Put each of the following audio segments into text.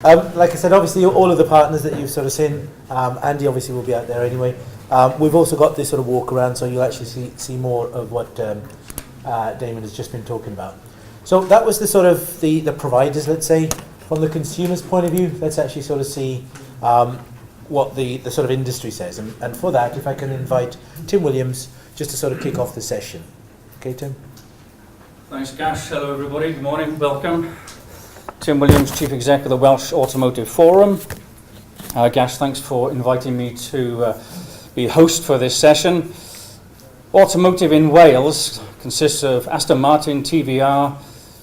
Like I said, obviously all of the partners that you've sort of seen, Andy obviously will be out there anyway. We've also got this sort of walk around, so you'll actually see more of what Damon has just been talking about. So that was the sort of the providers, let's say. From the consumer's point of view, let's actually sort of see what the sort of industry says. And for that, if I can invite Tim Williams just to sort of kick off the session. Okay, Tim? Thanks, Gash. Hello, everybody. Good morning. Welcome. Tim Williams, Chief Executive of the Welsh Automotive Forum. Gash, thanks for inviting me to be host for this session. Automotive in Wales consists of Aston Martin, TVR,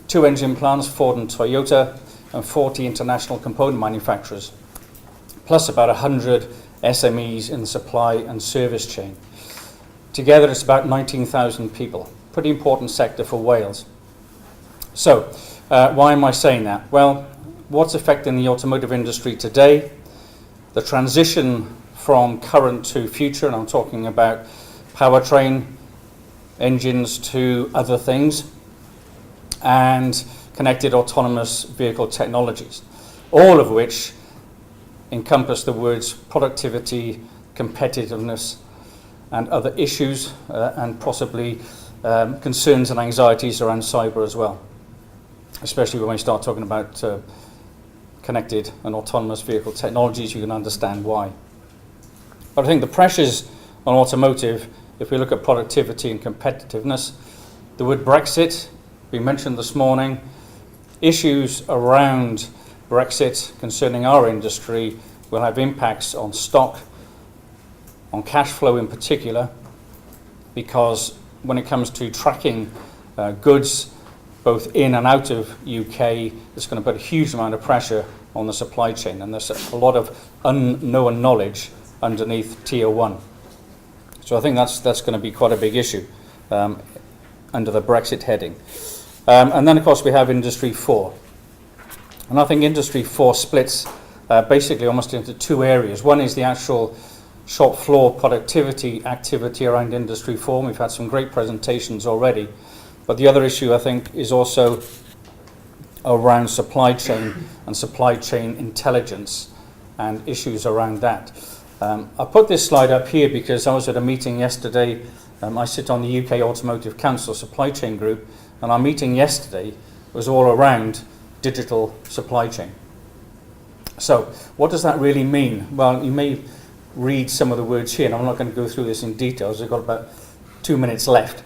2 engine plants, Ford and Toyota, and 40 international component manufacturers, plus about 100 SMEs in the supply and service chain. Together, it's about 19,000 people. Pretty important sector for Wales. So, why am I saying that? Well, what's affecting the automotive industry today? The transition from current to future, and I'm talking about powertrain, engines to other things, and connected autonomous vehicle technologies, all of which encompass the words productivity, competitiveness, and other issues, and possibly concerns and anxieties around cyber as well, especially when we start talking about connected and autonomous vehicle technologies. You can understand why. But I think the pressures on automotive, if we look at productivity and competitiveness, the word Brexit, we mentioned this morning, issues around Brexit concerning our industry will have impacts on stock, on cash flow in particular, because when it comes to tracking goods both in and out of UK, it's going to put a huge amount of pressure on the supply chain, and there's a lot of unknown knowledge underneath Tier 1. So I think that's going to be quite a big issue under the Brexit heading. And then, of course, we have Industry 4. And I think Industry 4 splits basically almost into two areas. One is the actual shop floor productivity activity around Industry 4. We've had some great presentations already. But the other issue, I think, is also around supply chain and supply chain intelligence and issues around that. I put this slide up here because I was at a meeting yesterday. I sit on the UK Automotive Council Supply Chain Group, and our meeting yesterday was all around digital supply chain. So what does that really mean? Well, you may read some of the words here, and I'm not going to go through this in details. I've got about 2 minutes left.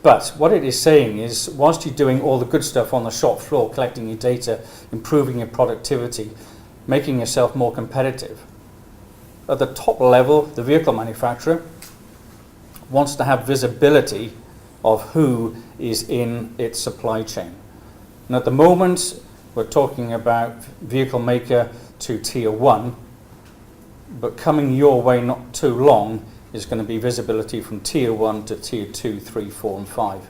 But what it is saying is, whilst you're doing all the good stuff on the shop floor, collecting your data, improving your productivity, making yourself more competitive, at the top level, the vehicle manufacturer wants to have visibility of who is in its supply chain. And at the moment, we're talking about vehicle maker to Tier 1, but coming your way not too long is going to be visibility from Tier 1 to Tier 2, 3, 4 and 5.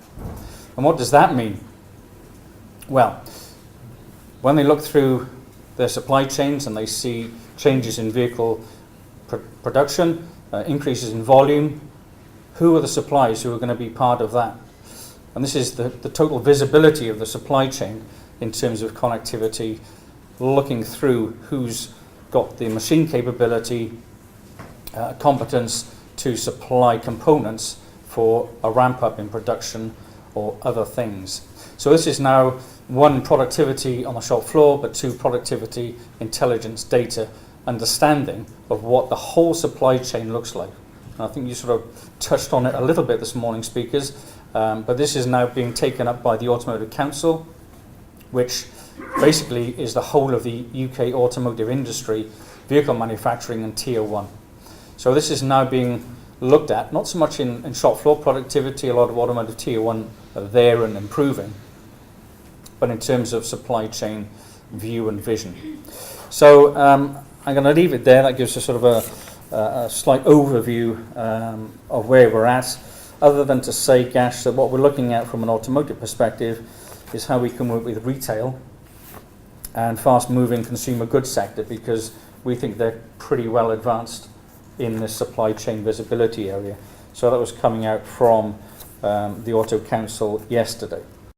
And what does that mean? Well, when they look through their supply chains and they see changes in vehicle production, increases in volume, who are the suppliers who are going to be part of that? And this is the total visibility of the supply chain in terms of connectivity, looking through who's got the machine capability, competence to supply components for a ramp up in production or other things. So this is now 1, productivity on the shop floor, but 2, productivity, intelligence, data, understanding of what the whole supply chain looks like. And I think you sort of touched on it a little bit this morning, speakers, but this is now being taken up by the Automotive Council, which basically is the whole of the UK automotive industry, vehicle manufacturing and Tier 1. So this is now being looked at, not so much in shop floor productivity, a lot of automotive Tier 1 are there and improving, but in terms of supply chain view and vision. So I'm going to leave it there. That gives us sort of a slight overview of where we're at, other than to say, Gash, that what we're looking at from an automotive perspective is how we can work with retail and fast-moving consumer goods sector, because we think they're pretty well advanced in the supply chain visibility area. So that was coming out from the Auto Council yesterday.